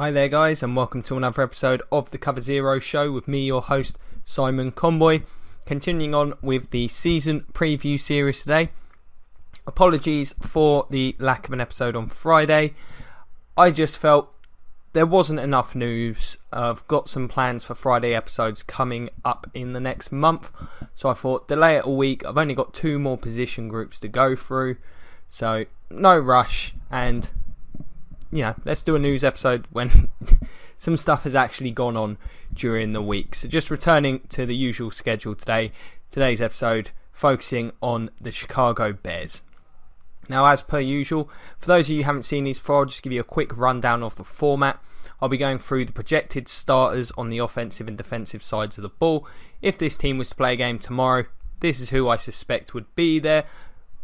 Hi there guys, and welcome to another episode of the Cover Zero Show with me, your host Simon Conboy. Continuing on with the season preview series today. Apologies for the lack of an episode on Friday. I just felt there wasn't enough news. I've got some plans for Friday episodes coming up in the next month, so I thought delay it a week. I've only got 2 more position groups to go through, so no rush, and let's do a news episode when some stuff has actually gone on during the week. So just returning to the usual schedule today. Today's episode focusing on the Chicago Bears. Now, as per usual, for those of you who haven't seen these before, I'll just give you a quick rundown of the format. I'll be going through the projected starters on the offensive and defensive sides of the ball. If this team was to play a game tomorrow, this is who I suspect would be there.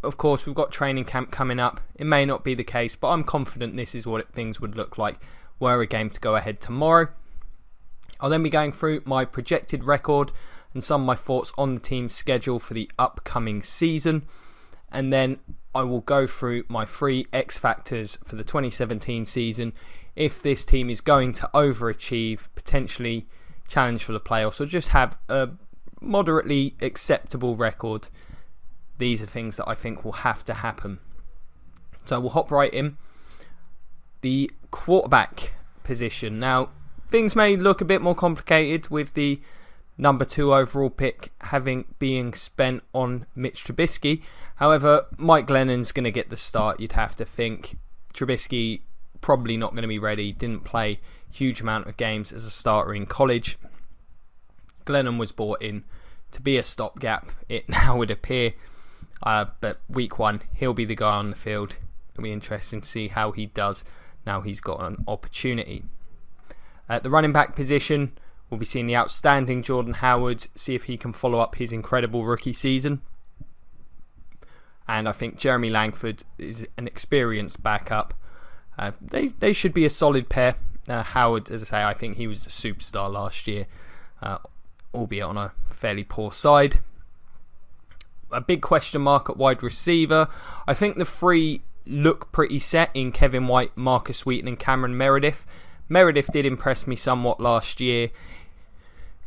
Of course, we've got training camp coming up. It may not be the case, but I'm confident this is what things would look like were a game to go ahead tomorrow. I'll then be going through my projected record and some of my thoughts on the team's schedule for the upcoming season. And then I will go through my 3 X factors for the 2017 season if this team is going to overachieve, potentially challenge for the playoffs, or just have a moderately acceptable record. These are things that I think will have to happen. So we'll hop right in. The quarterback position. Now, things may look a bit more complicated with the number 2 overall pick being spent on Mitch Trubisky. However, Mike Glennon's going to get the start, you'd have to think. Trubisky probably not going to be ready. Didn't play a huge amount of games as a starter in college. Glennon was brought in to be a stopgap, it now would appear. But week 1, he'll be the guy on the field. It'll be interesting to see how he does now he's got an opportunity. At the running back position, we'll be seeing the outstanding Jordan Howard, see if he can follow up his incredible rookie season. And I think Jeremy Langford is an experienced backup. They should be a solid pair. Howard, as I say, I think he was a superstar last year, albeit on a fairly poor side. A big question mark at wide receiver. I think the 3 look pretty set in Kevin White, Marcus Wheaton and Cameron Meredith. Meredith did impress me somewhat last year.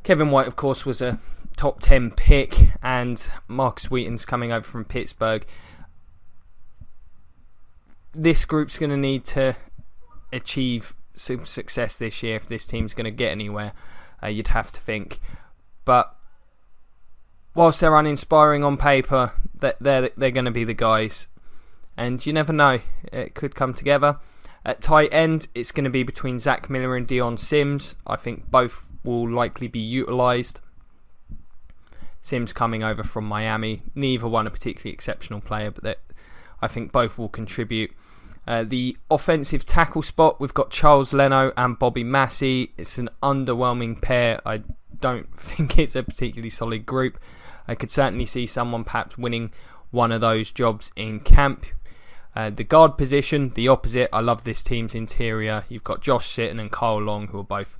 Kevin White, of course, was a top 10 pick, and Marcus Wheaton's coming over from Pittsburgh. This group's going to need to achieve some success this year if this team's going to get anywhere, you'd have to think. But whilst they're uninspiring on paper, they're going to be the guys. And you never know, it could come together. At tight end, it's going to be between Zach Miller and Dion Sims. I think both will likely be utilised. Sims coming over from Miami. Neither one a particularly exceptional player, but I think both will contribute. The offensive tackle spot, we've got Charles Leno and Bobby Massey. It's an underwhelming pair. I don't think it's a particularly solid group. I could certainly see someone perhaps winning one of those jobs in camp. The guard position, the opposite. I love this team's interior. You've got Josh Sitton and Kyle Long, who are both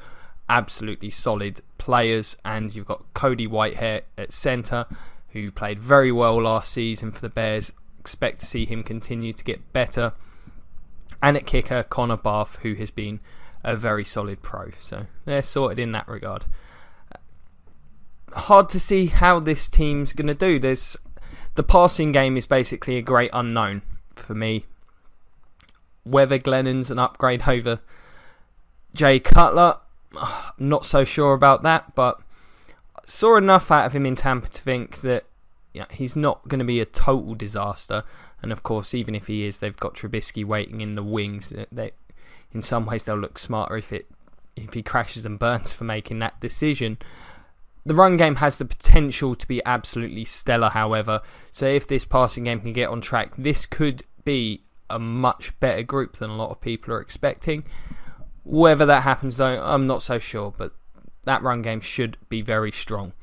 absolutely solid players. And you've got Cody Whitehair at centre, who played very well last season for the Bears. Expect to see him continue to get better. And at kicker, Connor Barth, who has been a very solid pro. So they're sorted in that regard. Hard to see how this team's going to do. The passing game is basically a great unknown for me. Whether Glennon's an upgrade over Jay Cutler, not so sure about that, but saw enough out of him in Tampa to think that he's not going to be a total disaster. And of course, even if he is, they've got Trubisky waiting in the wings. In some ways, they'll look smarter if he crashes and burns for making that decision. The run game has the potential to be absolutely stellar, however. So if this passing game can get on track, this could be a much better group than a lot of people are expecting. Whether that happens, though, I'm not so sure. But that run game should be very strong.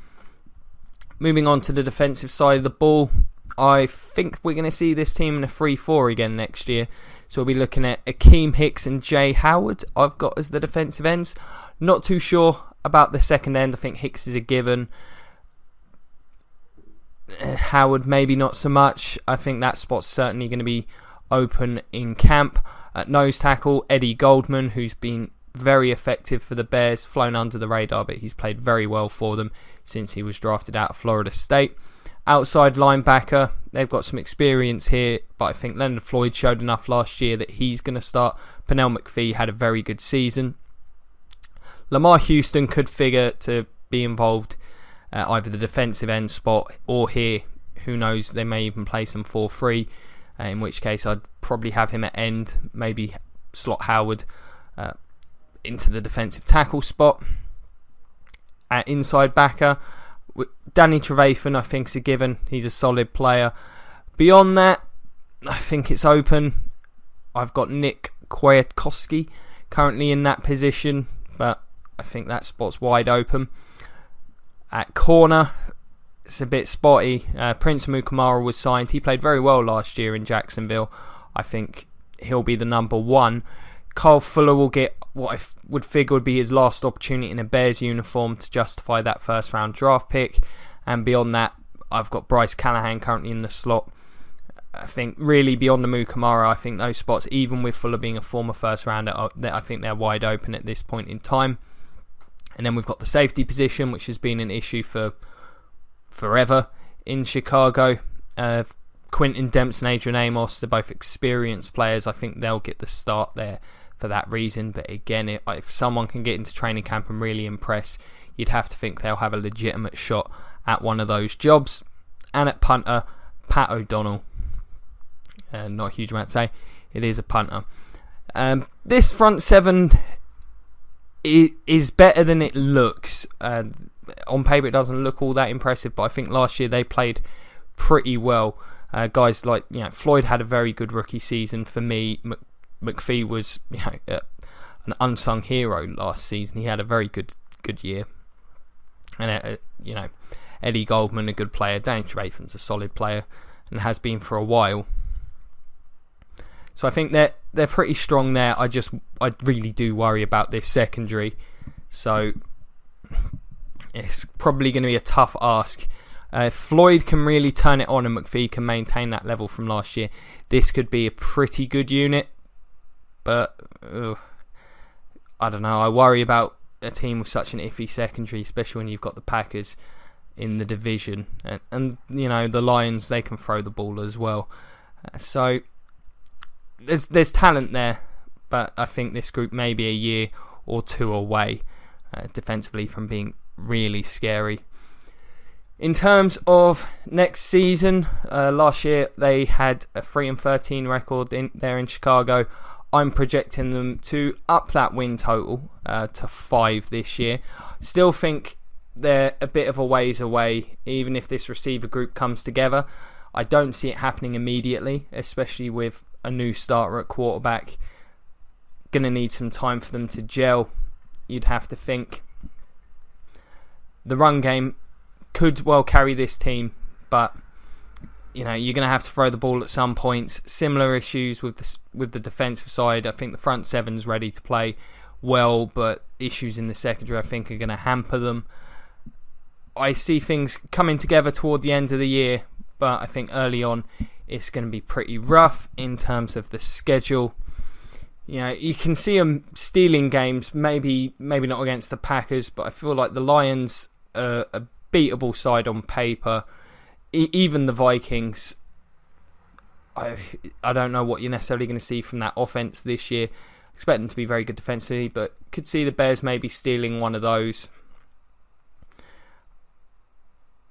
Moving on to the defensive side of the ball, I think we're going to see this team in a 3-4 again next year. So we'll be looking at Akeem Hicks and Jay Howard, I've got as the defensive ends. Not too sure about the second end. I think Hicks is a given. Howard maybe not so much. I think that spot's certainly going to be open in camp. At nose tackle, Eddie Goldman, who's been very effective for the Bears, flown under the radar, but he's played very well for them since he was drafted out of Florida State. Outside linebacker, they've got some experience here, but I think Leonard Floyd showed enough last year that he's going to start. Pernell McPhee had a very good season. Lamar Houston could figure to be involved either the defensive end spot or here. Who knows, they may even play some 4-3, in which case I'd probably have him at end, maybe slot Howard into the defensive tackle spot. At inside backer, Danny Trevathan I think is a given. He's a solid player. Beyond that, I think it's open. I've got Nick Kwiatkowski currently in that position, but I think that spot's wide open. At corner, it's a bit spotty. Prince Mukamara was signed. He played very well last year in Jacksonville. I think he'll be the number one. Kyle Fuller will get what I would figure would be his last opportunity in a Bears uniform to justify that first round draft pick. And beyond that, I've got Bryce Callahan currently in the slot. I think really beyond the Mukamara, I think those spots, even with Fuller being a former first rounder, I think they're wide open at this point in time. And then we've got the safety position, which has been an issue for forever in Chicago. Quentin Dempsey and Adrian Amos, they're both experienced players. I think they'll get the start there for that reason. But again, if someone can get into training camp and really impress, you'd have to think they'll have a legitimate shot at one of those jobs. And at punter, Pat O'Donnell. Not a huge amount to say. It is a punter. This front seven is better than it looks. On paper, it doesn't look all that impressive, but I think last year they played pretty well. Guys like Floyd had a very good rookie season for me. McPhee was an unsung hero last season. He had a very good year. And Eddie Goldman, a good player. Danny Trevathan's a solid player and has been for a while. So I think they're pretty strong there. I really do worry about this secondary. So it's probably going to be a tough ask. If Floyd can really turn it on and McPhee can maintain that level from last year, this could be a pretty good unit. But I don't know. I worry about a team with such an iffy secondary, especially when you've got the Packers in the division. And the Lions, they can throw the ball as well. So there's talent there, but I think this group may be a year or two away defensively from being really scary. In terms of next season, last year they had a 3-13 record there in Chicago. I'm projecting them to up that win total to 5 this year. Still think they're a bit of a ways away, even if this receiver group comes together. I don't see it happening immediately, especially with a new starter at quarterback. Going to need some time for them to gel, you'd have to think. The run game could well carry this team, but you're going to have to throw the ball at some points. Similar issues with the defensive side. I think the front seven's ready to play well, but issues in the secondary I think are going to hamper them. I see things coming together toward the end of the year, but I think early on it's going to be pretty rough in terms of the schedule. You can see them stealing games, maybe not against the Packers, but I feel like the Lions are a beatable side on paper. Even the Vikings, I don't know what you're necessarily going to see from that offense this year. Expect them to be very good defensively, but could see the Bears maybe stealing one of those.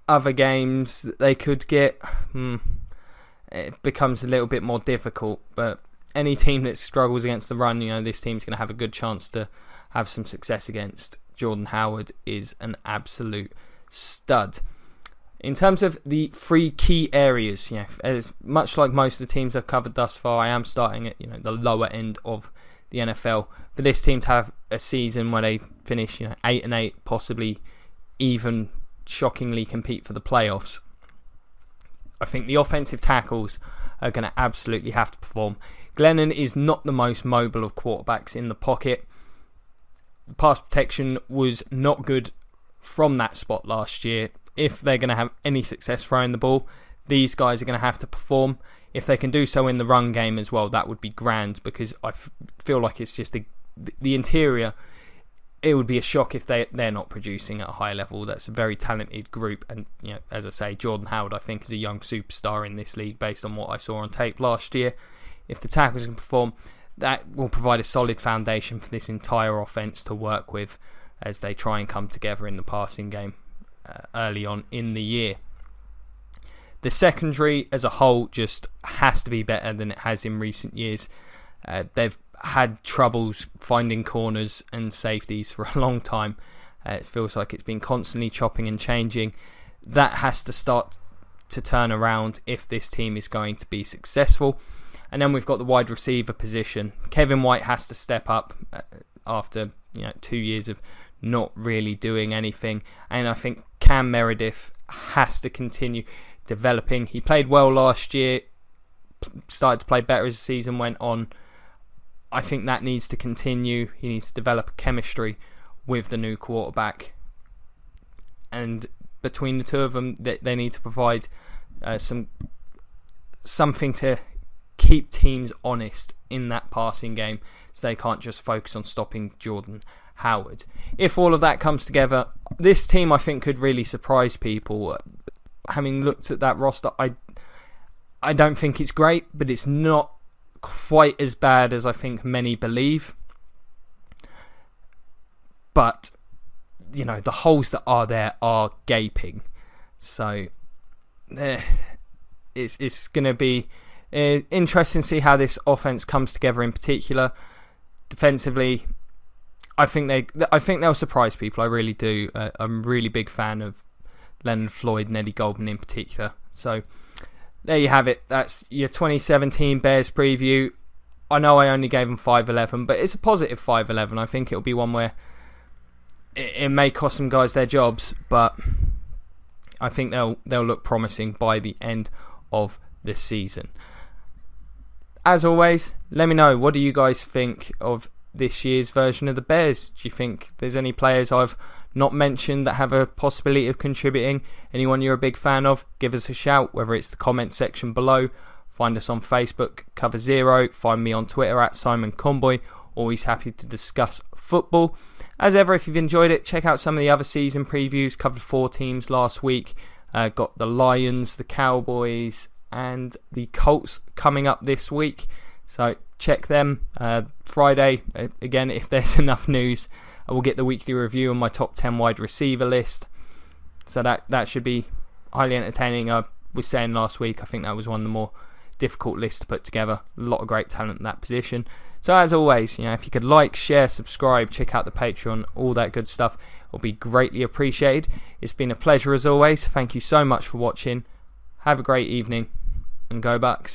Other games that they could get, it becomes a little bit more difficult, but any team that struggles against the run, this team's going to have a good chance to have some success against. Jordan Howard is an absolute stud. In terms of the 3 key areas, as much like most of the teams I've covered thus far, I am starting at the lower end of the NFL. For this team to have a season where they finish 8-8, possibly even shockingly compete for the playoffs, I think the offensive tackles are going to absolutely have to perform. Glennon is not the most mobile of quarterbacks in the pocket. The pass protection was not good from that spot last year. If they're going to have any success throwing the ball, these guys are going to have to perform. If they can do so in the run game as well, that would be grand, because I feel like it's just the interior, it would be a shock if they're not producing at a high level. That's a very talented group, and as I say, Jordan Howard I think is a young superstar in this league based on what I saw on tape last year. If the tackles can perform, that will provide a solid foundation for this entire offense to work with as they try and come together in the passing game early on in the year. The secondary as a whole just has to be better than it has in recent years. They've had troubles finding corners and safeties for a long time. It feels like it's been constantly chopping and changing. That has to start to turn around if this team is going to be successful. And then we've got the wide receiver position. Kevin White has to step up after 2 years of not really doing anything. And I think Cam Meredith has to continue developing. He played well last year, started to play better as the season went on. I think that needs to continue. He needs to develop a chemistry with the new quarterback. And between the two of them, they need to provide something to keep teams honest in that passing game, so they can't just focus on stopping Jordan Howard. If all of that comes together, this team I think could really surprise people. Having looked at that roster, I don't think it's great, but it's not quite as bad as I think many believe. But the holes that are there are gaping. So it's going to be interesting to see how this offense comes together. In particular, defensively, I think they'll surprise people. I really do. I'm a really big fan of Leonard Floyd and Eddie Goldman in particular. So there you have it. That's your 2017 Bears preview. I know I only gave them 5-11, but it's a positive 5-11. I think it'll be one where it may cost some guys their jobs, but I think they'll look promising by the end of the season. As always, let me know, what do you guys think of this year's version of the Bears? Do you think there's any players I've not mentioned that have a possibility of contributing? Anyone you're a big fan of? Give us a shout, whether it's the comment section below. Find us on Facebook, Cover Zero. Find me on Twitter at Simon Conboy. Always happy to discuss football. As ever, if you've enjoyed it, check out some of the other season previews. Covered 4 teams last week. Got the Lions, the Cowboys, and the Colts coming up this week. So check them. Friday, again, if there's enough news, I will get the weekly review on my top 10 wide receiver list. So that should be highly entertaining. I was saying last week, I think that was one of the more difficult lists to put together. A lot of great talent in that position. So as always, if you could like, share, subscribe, check out the Patreon, all that good stuff, will be greatly appreciated. It's been a pleasure as always. Thank you so much for watching. Have a great evening, and go Bucks.